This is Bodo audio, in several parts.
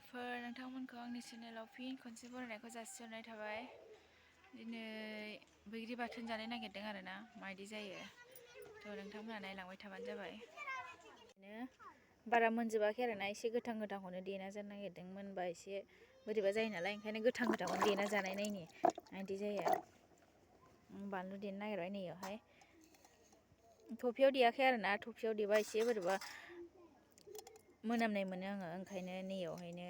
लोगोफोर नोंथांमोनखौ आंनि चेनेलाव फिन खनसे बरायनायखौ जासिहरनाय थाबाय। दिनै बैग्रि बाथोन जानो नागिरदों आरोना माबायदि जायो थ' नोंथांमोना नायलांबाय थाबानो जाबाय। बारा मोनजोबाखै आरोना एसे गोथां गोथांखौनो देना जानो नागिरदों, मोनबा एसे बोरैबा जायो नालाय ओंखायनो गोथां गोथांखौनो देना जानाय नायनि माबायदि जायो। बानलु देनो नागिरबाय नैयावहाय थफियाव देयाखै आरोना, थफियाव देबा एसे बोरैबा मोनामनाय मोनो आङो, ओंखायनो नैयावहायनो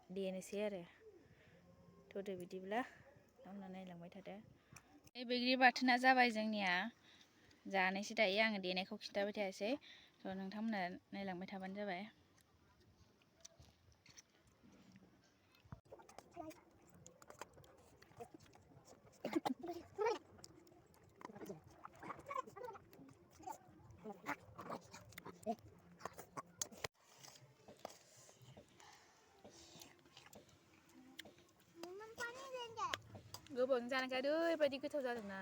देनोसै आरो। थ'दो बिदिब्ला नोंथांमोना नायलांबाय थादो। बैग्रि बाथोना जाबाय जोंनिया, जानोसै दायो। आङो देनायखौ खिन्थाबाय थायासै, थ' नोंथांमोना नायलांबाय थाबानो जाबाय। गोबां जानायखाय ओरैबायदि गोथाव जादोंना।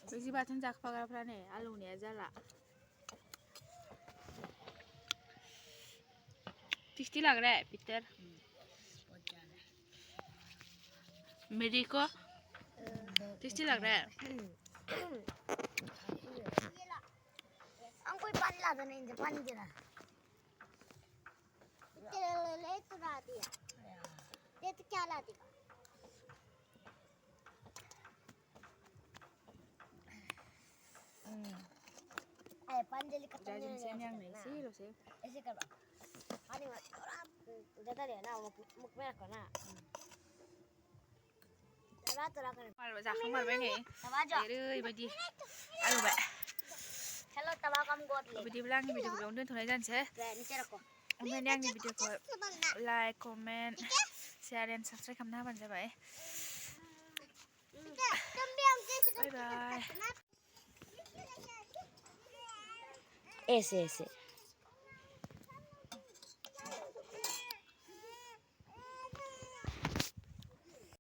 बैग्रि बाथोन जाखोपाग्राफ्रा नै आलौनाया जाला। टेस्टी लग रहा है पीटर, मेरी को टेस्टी लग रहा है। कोई पानी ला दो, नहीं पानी दे रहा ले तो ला दिया, ये तो क्या ला दिया। पंजली का ऐसे कर पानी मत ज्यादा ले ना, मुख में रखो ना। जाखांमारबाय नै ओरैबायदि आलौबाय। हेलो तवा कम गोद ले। बिदिब्ला आंनि भिडिअखौ बेयावनो दोनथ'नाय जानोसै। ओमफ्राय आंनि भिडिअखौ like, comment, share and subscribe खालामना होबानो जाबाय। बाय बाय। ऐसे ऐसे